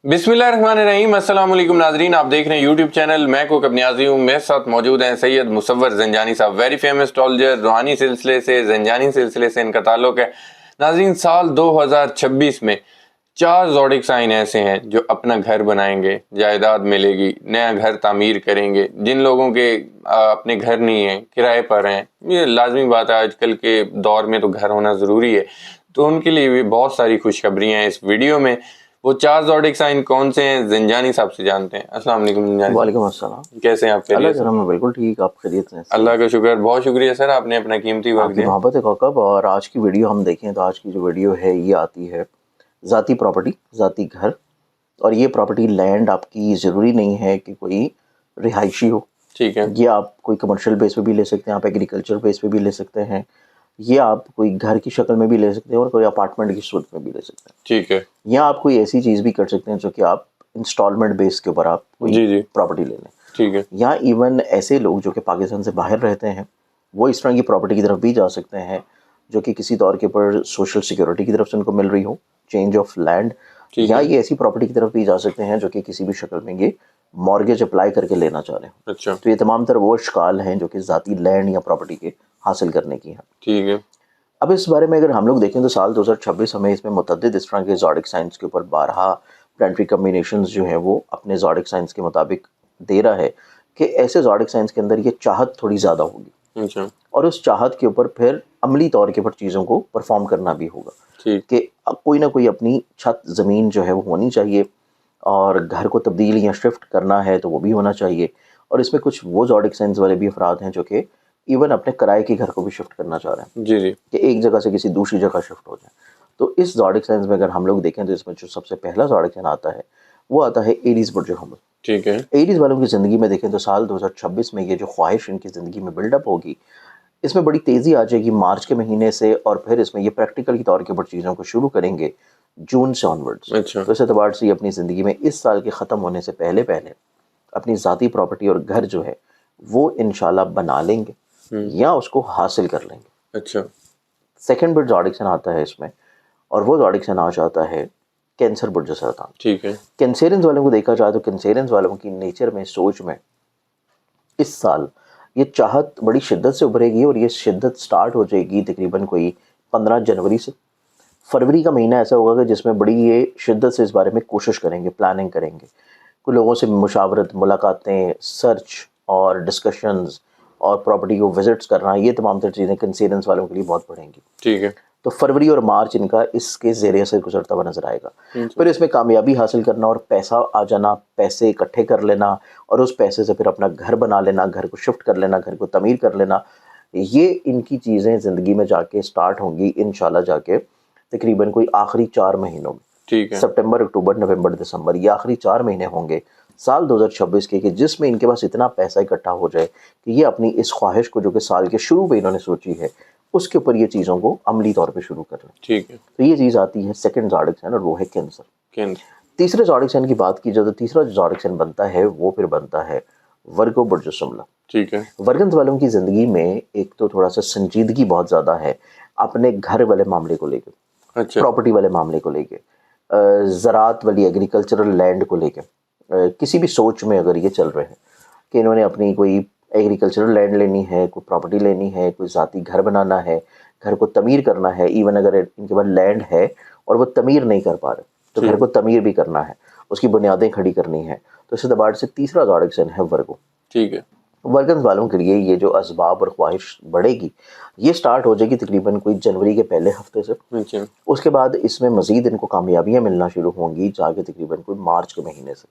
बिस्मिल्लाहिर्रहमानिर्रहीम। अस्सलाम वालेकुम नाजरीन, आप देख रहे हैं यूट्यूब चैनल मैं को कबनियाजी हूँ। मेरे साथ मौजूद हैं सैयद मुसव्वर ज़ंजानी साहब, वेरी फेमस एस्ट्रोलॉजर। रूहानी सिलसिले से, ज़ंजानी सिलसिले से इनका ताल्लुक है। नाजरीन, साल 2026 में 4 ज़ोडिक साइन ऐसे हैं जो अपना घर बनाएंगे, जायदाद मिलेगी, नया घर तामीर करेंगे। जिन लोगों के अपने घर नहीं है, किराए पर हैं, ये लाजमी बात है, आजकल के दौर में तो घर होना ज़रूरी है, तो उनके लिए भी बहुत सारी खुशखबरियाँ हैं इस वीडियो में। वो 4 ज़ोडिक साइन कौन से हैं, ज़ंजानी साहब से जानते हैं। अस्सलाम वालेकुम ज़ंजानी। वालेकुम अस्सलाम। कैसे हैं आप? अल्लाह खैरियत के से? रहम में बिल्कुल ठीक, आप खैरियत से? अल्लाह का शुक्र, बहुत शुक्रिया सर, आपने अपना कीमती वक्त आपकी दिया। मोहब्बत है कौकब। और आज की वीडियो हम देखें तो आज की जो वीडियो है ये आती है ज़ाती प्रॉपर्टी, ज़ाती घर। और ये प्रॉपर्टी लैंड आपकी ज़रूरी नहीं है कि कोई रिहायशी हो। ठीक है, ये आप कोई कमर्शियल बेस पे भी ले सकते हैं, आप एग्रीकल्चर बेस पे भी ले सकते हैं, ये आप कोई घर की शक्ल में भी ले सकते हैं और कोई अपार्टमेंट की सूरत में भी ले सकते हैं। ठीक है, या आप कोई ऐसी चीज़ भी कर सकते हैं जो कि आप इंस्टॉलमेंट बेस के ऊपर आप कोई जी जी, प्रॉपर्टी ले लें। ठीक है, या इवन ऐसे लोग जो कि पाकिस्तान से बाहर रहते हैं वो इस तरह की प्रॉपर्टी की तरफ भी जा सकते हैं जो कि किसी तौर के ऊपर सोशल सिक्योरिटी की तरफ से उनको मिल रही हो, चेंज ऑफ लैंड। ठीक या है। ये ऐसी प्रॉपर्टी की तरफ भी जा सकते हैं जो कि किसी भी शक्ल में ये मॉर्गेज अप्लाई करके लेना चाह रहे हो। अच्छा, तो ये तमाम तरह वो शिकाल हैं जो कि ज़ाती लैंड या प्रॉपर्टी के हासिल करने की हैं। ठीक है, अब इस बारे में अगर हम लोग देखें तो साल 2026 हमें इसमें मुतअद्दिद इस तरह के ज़ोडिक साइंस के ऊपर 12 प्लानेटरी कम्बिनेशंस जो हैं वो अपने ज़ोडिक साइंस के मुताबिक दे रहा है कि ऐसे ज़ोडिक साइंस के अंदर ये चाहत थोड़ी ज़्यादा होगी अच्छा, और उस चाहत के ऊपर फिर अमली तौर के ऊपर चीज़ों को परफॉर्म करना भी होगा ठीक, कि कोई ना कोई अपनी छत ज़मीन जो है वो होनी चाहिए और घर को तब्दील या शिफ्ट करना है तो वो भी होना चाहिए। और इसमें कुछ वो ज़ोडिक साइंस वाले भी अफराद हैं जो कि इवन अपने किराए के घर को भी शिफ्ट करना चाह रहे हैं जी जी, कि एक जगह से किसी दूसरी जगह शिफ्ट हो जाए। तो इस ज़ोडिक साइंस में अगर हम लोग देखें तो इसमें जो सबसे पहला ज़ोडिक साइन आता है वो आता है एरीज़ बुर्ज हमल। ठीक है, एरीज़ वालों की ज़िंदगी में देखें तो साल 2026 में ये जो ख्वाहिश इनकी ज़िंदगी में बिल्डअप होगी इसमें बड़ी तेज़ी आ जाएगी मार्च के महीने से। और फिर इसमें ये प्रैक्टिकल के तौर के ऊपर चीज़ों को शुरू करेंगे जून से ऑनवर्ड्स। अच्छा, तो इस एतबार से ये अपनी ज़िंदगी में इस साल के ख़त्म होने से पहले पहले अपनी ज़ाती प्रॉपर्टी और घर जो है वो इंशाल्लाह बना लेंगे या उसको हासिल कर लेंगे। अच्छा, सेकंड बिट ज़ोडिक साइन आता है इसमें और वो ज़ोडिक साइन आ जाता है कैंसर बुर्ज सरतान। ठीक है, कैंसेरियंस वालों को देखा जाए तो कैंसेरियंस वालों की नेचर में, सोच में इस साल ये चाहत बड़ी शिद्दत से उभरेगी और ये शिद्दत स्टार्ट हो जाएगी तकरीबन कोई 15 जनवरी से। फरवरी का महीना ऐसा होगा कि जिसमें बड़ी ये शिद्दत से इस बारे में कोशिश करेंगे, प्लानिंग करेंगे, कुछ लोगों से मुशावरत, मुलाकातें, सर्च और डिस्कशंस और प्रॉपर्टी को विजिट्स करना, ये तमाम तर चीज़ें कैंसेरियंस वालों के लिए बहुत बढ़ेंगी। ठीक है, तो फरवरी और मार्च इनका इसके ज़रिए से गुजरता हुआ नजर आएगा। अच्छा, फिर इसमें कामयाबी हासिल करना और पैसा आ जाना, पैसे इकट्ठे कर लेना और उस पैसे से फिर अपना घर बना लेना, घर को शिफ्ट कर लेना, घर को तमीर कर लेना, ये इनकी चीज़ें ज़िंदगी में जाके स्टार्ट होंगी इंशाल्लाह जाके तकरीबन कोई आखिरी 4 महीनों में। ठीक है, सितंबर, अक्टूबर, नवंबर, दिसंबर, ये आखिरी 4 महीने होंगे साल 2026 के कि जिसमें इनके पास इतना पैसा इकट्ठा हो जाए कि ये अपनी इस ख्वाहिश को जो कि साल के शुरू में इन्होंने सोची है उसके ऊपर ये चीज़ों को अमली तौर पे शुरू कर लें। ठीक है, तो ये चीज़ आती है सेकंड ज़ोडिक साइन और वो है कैंसर। केंद्र, तीसरे ज़ोडिक साइन की बात की जाए तो तीसरा जो ज़ोडिक साइन बनता है वो फिर बनता है वर्गो बुर्ज शुमला। ठीक है, वर्गन्स वालों की ज़िंदगी में एक तो थोड़ा सा संजीदगी बहुत ज़्यादा है अपने घर वाले मामले को लेकर, अच्छा, प्रॉपर्टी वाले मामले को लेके, ज़रात वाली एग्रीकल्चरल लैंड को लेके, किसी भी सोच में अगर ये चल रहे हैं कि इन्होंने अपनी कोई एग्रीकल्चरल लैंड लेनी है, कोई प्रॉपर्टी लेनी है, कोई ज़ाती घर बनाना है, घर को तमीर करना है, इवन अगर इनके पास लैंड है और वो तमीर नहीं कर पा रहे तो घर ठीक, को तमीर भी करना है, उसकी बुनियादें खड़ी करनी है। तो इस एतबार से तीसरा ज़ोडिक साइन है वर्गो। ठीक है, वर्गन्स वालों के लिए ये जो असबाब और ख्वाहिश बढ़ेगी ये स्टार्ट हो जाएगी तकरीबन कोई जनवरी के पहले हफ्ते से। अच्छा, उसके बाद इसमें मज़ीद इनको कामयाबियाँ मिलना शुरू होंगी जाके तकरीबन कोई मार्च के महीने से।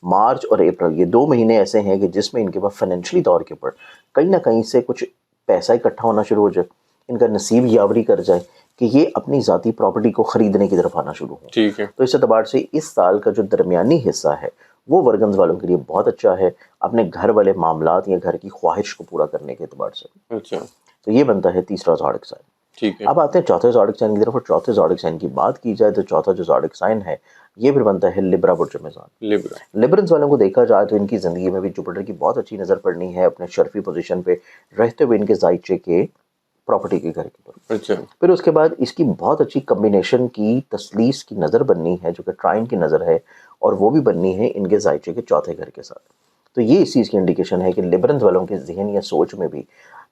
मार्च और अप्रैल ये 2 महीने ऐसे हैं कि जिसमें इनके पास फाइनेंशियली तौर के ऊपर कहीं ना कहीं से कुछ पैसा इकट्ठा होना शुरू हो जाए, इनका नसीब यावरी कर जाए कि ये अपनी ज़ाती प्रॉपर्टी को ख़रीदने की तरफ आना शुरू हो। ठीक है, तो इस एतबार से इस साल का जो दरमियानी हिस्सा है वो वर्गन्स वालों के लिए बहुत अच्छा है अपने घर वाले मामलात या घर की ख्वाहिश को पूरा करने के एतबार से। अच्छा, तो ये बनता है तीसरा ज़ोडिक साइन। ठीक है, अब आते हैं चौथे ज़ोडिक साइन की तरफ और चौथे ज़ोडिक साइन की बात की जाए तो चौथा जो ज़ोडिक साइन है ये फिर बनता है लिब्रा बुर्ज मेज़ान। लिब्रा, लिब्रंस वालों को देखा जाए तो इनकी ज़िंदगी में भी जुपिटर की बहुत अच्छी नज़र पड़नी है अपने शर्फी पोजीशन पे रहते हुए इनके जायचे के प्रॉपर्टी के घर के ऊपर। अच्छा, फिर उसके बाद इसकी बहुत अच्छी कम्बिनेशन की तस्लीस की नज़र बननी है जो कि ट्राइन की नज़र है और वो भी बननी है इनके जायचे के चौथे घर के साथ। तो ये इस चीज़ की इंडिकेशन है कि लिबरंस वालों के जहन या सोच में भी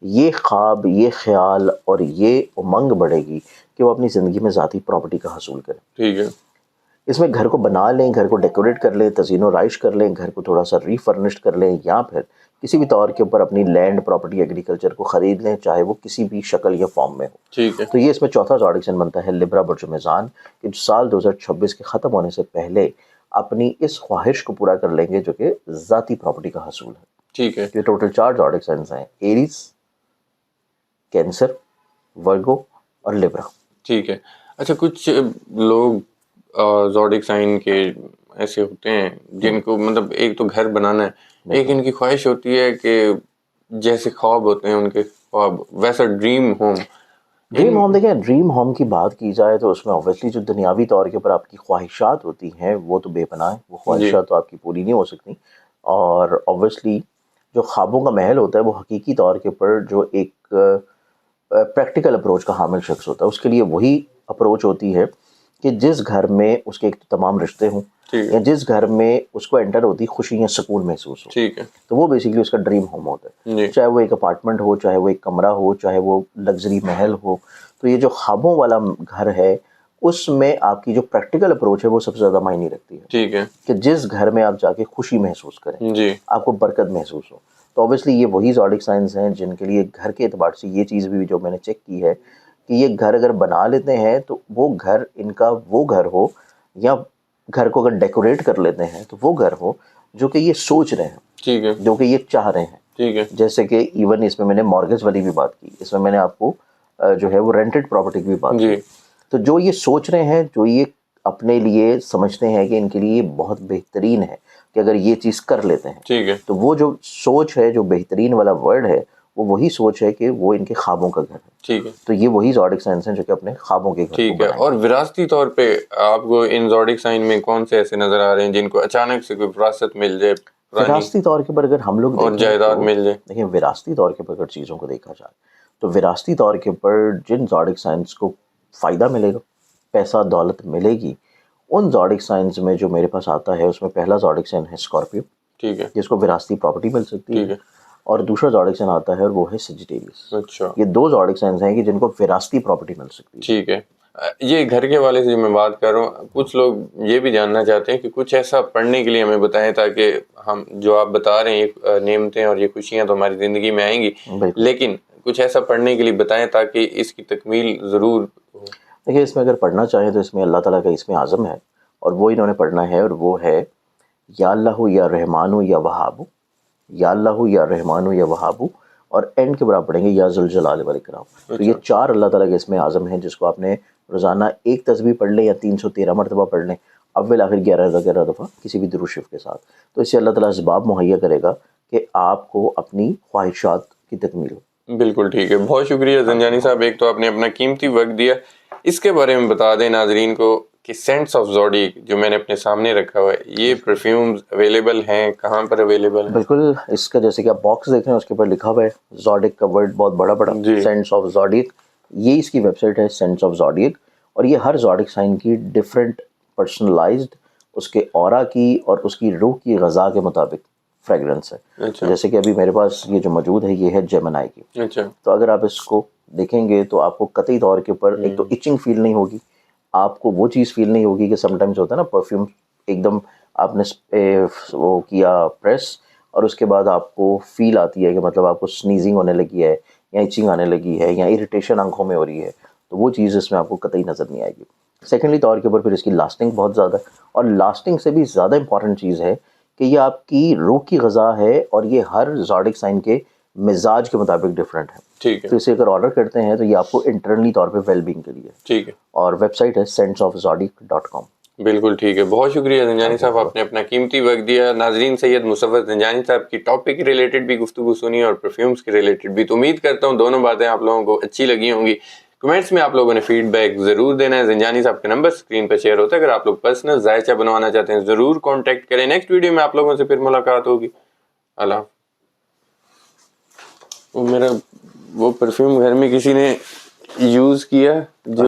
ये ख्वाब, ये ख्याल और ये उमंग बढ़ेगी कि वो अपनी ज़िंदगी में ज़ाती प्रॉपर्टी का हासिल करें। ठीक है। इसमें घर को बना लें, घर को डेकोरेट कर लें, तज़ीनो राइश कर लें, घर को थोड़ा सा रीफर्निश्ड कर लें, या फिर किसी भी तौर के ऊपर अपनी लैंड, प्रॉपर्टी, एग्रीकल्चर को ख़रीद लें, चाहे वो किसी भी शक्ल या फॉर्म में हो। ठीक है। तो ये इसमें चौथा ज़ोडिक साइन बनता है लिब्रा बुर्ज मेज़ान, कि जो साल 2026 के ख़त्म होने से पहले अपनी इस ख्वाहिश को पूरा कर लेंगे जो कि ज़ाती प्रॉपर्टी का हसूल है। ठीक है। ये टोटल 4 ज़ोडिक साइंस हैं, एरीज, कैंसर, वर्गो और लिब्रा। ठीक है। अच्छा, कुछ लोग ज़ोडिक साइन के ऐसे होते हैं जिनको मतलब एक तो घर बनाना है, एक इनकी ख्वाहिश होती है कि जैसे ख्वाब होते हैं उनके ख्वाब वैसा ड्रीम होम। ड्रीम होम, देखिए ड्रीम होम की बात की जाए तो उसमें ऑब्वियसली जो दुनियावी तौर के ऊपर आपकी ख्वाहिशात होती हैं वो तो बेपनाह है, वो जी। ख्वाहिशात तो आपकी पूरी नहीं हो सकती। और ऑब्वियसली जो ख्वाबों का महल होता है वो हकीकी तौर के ऊपर जो एक प्रैक्टिकल अप्रोच का हामिल शख्स होता है, उसके लिए वही अप्रोच होती है कि जिस घर में उसके एक तो तमाम रिश्ते हों, ठीक या है। जिस घर में उसको एंटर होती खुशी या सुकून महसूस हो, ठीक है। तो वो बेसिकली उसका ड्रीम होम होता है। जी। चाहे वो एक अपार्टमेंट हो, चाहे वो एक कमरा हो, चाहे वो लग्जरी महल हो। तो ये जो ख्वाबों वाला घर है उसमें आपकी जो प्रैक्टिकल अप्रोच है वो सबसे ज़्यादा मायने रखती है, ठीक है। कि जिस घर में आप जाके खुशी महसूस करें, जी। आपको बरकत महसूस हो। तो ऑब्वियसली ये वही ज़ोडिक साइंस हैं जिनके लिए घर के एतबार से ये चीज़ भी जो मैंने चेक की है कि ये घर अगर बना लेते हैं तो वो घर इनका वो घर हो, या घर को अगर डेकोरेट कर लेते हैं तो वो घर हो जो कि ये सोच रहे हैं, ठीक है। जो कि ये चाह रहे हैं। ठीक है। जैसे कि इवन इसमें मैंने मॉर्गेज वाली भी बात की, इसमें मैंने आपको जो है वो रेंटेड प्रॉपर्टी की भी बात जी। की। तो जो ये सोच रहे हैं, जो ये अपने लिए समझते हैं कि इनके लिए बहुत बेहतरीन है कि अगर ये चीज़ कर लेते हैं, ठीक है। तो वो जो सोच है, जो बेहतरीन वाला वर्ड है, वो वही सोच है कि वो इनके ख्वाबों का घर है। ठीक है। तो ये वही ज़ोडिक साइंस हैं जो कि अपने ख्वाबों के घर को ठीक है। बनाएंगे। और विरासती तौर पे आपको इन ज़ोडिक साइन में कौन से ऐसे नजर आ रहे हैं जिनको अचानक से कोई विरासत मिल जाए, पुरानी विरासती तौर के ऊपर अगर हम लोग और देखें जायदाद तो मिल जाए? देखिए, विरासती तौर के ऊपर अगर चीज़ों को देखा जाए तो विरासती तौर के ऊपर जिन ज़ोडिक साइंस को फ़ायदा मिलेगा, पैसा दौलत मिलेगी, उन ज़ोडिक साइंस में जो मेरे पास आता है उसमें पहला ज़ोडिक साइन है स्कॉर्पियो, ठीक है। जिसको विरासती प्रॉपर्टी मिल सकती ठीक है। है। और दूसरा ज़ोडिक साइन आता है और वो है सजिटेरियस। अच्छा। ये 2 ज़ोडिक साइंस हैं कि जिनको विरासती प्रॉपर्टी मिल सकती है। ठीक है। ये घर के वाले से जो मैं बात कर रहा हूँ, कुछ लोग ये भी जानना चाहते हैं कि कुछ ऐसा पढ़ने के लिए हमें बताएं ताकि हम जो आप बता रहे हैं ये नेमतें और ये खुशियाँ तो हमारी ज़िंदगी में आएंगी, बिल्कुल। लेकिन कुछ ऐसा पढ़ने के लिए बताएं ताकि इसकी तकमील ज़रूर हो। देखिए, इसमें अगर पढ़ना चाहें तो इसमें अल्लाह ताला का इसमें आज़म है और वो इन्होंने पढ़ना है, और वो है या अल्लाहु या रहमानु या वहाबु, या अल्लाहु या रहमानु या वहाबु, और एंड के बराबर पढ़ेंगे या जुल जलाल वल इकराम। तो ये 4 अल्लाह ताला के इसमें आज़म हैं जिसको आपने रोज़ाना एक तस्बीह पढ़ लें या 313 मरतबा पढ़ लें, अव्वल आखिर 11 दफ़ा किसी भी दुरूद शरीफ के साथ। तो इससे अल्लाह ताला असबाब मुहैया करेगा कि आपको अपनी ख्वाहिशात की तकमील हो। बिल्कुल ठीक है। बहुत शुक्रिया ज़ंजानी साहब, एक तो आपने अपना कीमती वक्त दिया। इसके बारे में बता दें नाजरीन को कि सेंट्स ऑफ ज़ोडिक जो मैंने अपने सामने रखा हुआ है, ये परफ्यूम्स अवेलेबल हैं, कहाँ पर अवेलेबल हैं? बिल्कुल, इसका जैसे कि आप बॉक्स देख रहे हैं उसके ऊपर लिखा हुआ है ज़ोडिक का वर्ड बहुत बड़ा जी। Cents of zodiac. ये इसकी वेबसाइट है सेंट्स ऑफ ज़ोडिक, और ये हर ज़ोडिक साइन की डिफरेंट पर्सनलाइज्ड उसके ऑरा की और उसकी रूह की ग़ज़ा के मुताबिक फ्रेगरेंस है। अच्छा। जैसे कि अभी मेरे पास ये जो मौजूद है ये है जेमिनी की। अच्छा। तो अगर आप इसको देखेंगे तो आपको कतई तौर के ऊपर एक तो इचिंग फील नहीं होगी, आपको वो चीज़ फील नहीं होगी कि समटाइम्स होता है ना परफ्यूम एकदम आपने वो किया प्रेस और उसके बाद आपको फील आती है कि मतलब आपको स्नीजिंग होने लगी है या इचिंग आने लगी है या इरिटेशन आंखों में हो रही है, तो वो चीज़ इसमें आपको कतई नज़र नहीं आएगी। सेकेंडली तौर के ऊपर फिर इसकी लास्टिंग बहुत ज़्यादा है, और लास्टिंग से भी ज़्यादा इंपॉर्टेंट चीज़ है कि ये आपकी रूह की ग़ज़ा है और ये हर ज़ोडिक साइन के मिजाज के मुताबिक डिफरेंट है। ठीक है। तो इसे अगर ऑर्डर करते हैं तो ये आपको इंटरनली तौर पे वेलबींग के लिए, ठीक है। और वेबसाइट है senseofzodic.com। बिल्कुल ठीक है। बहुत शुक्रिया ज़ंजानी साहब, आपने अपना कीमती वक्त दिया। नाजरीन, सैयद मुसव्वर ज़ंजानी साहब की टॉपिक के रिलेटेड भी गुफ्तगू सुनी और परफ्यूम्स के रिलेटेड भी। तो उम्मीद करता हूँ दोनों बातें आप लोगों को अच्छी लगी होंगी। कमेंट्स में आप लोगों ने फीडबैक ज़रूर देना है। ज़ंजानी साहब का नंबर स्क्रीन पर शेयर होता है, अगर आप लोग पर्सनल जायचा बनवाना चाहते हैं ज़रूर कॉन्टैक्ट करें। नेक्स्ट वीडियो में आप लोगों से फिर मुलाकात होगी। अल्लाह। वो मेरा वो परफ्यूम घर में किसी ने यूज़ किया जो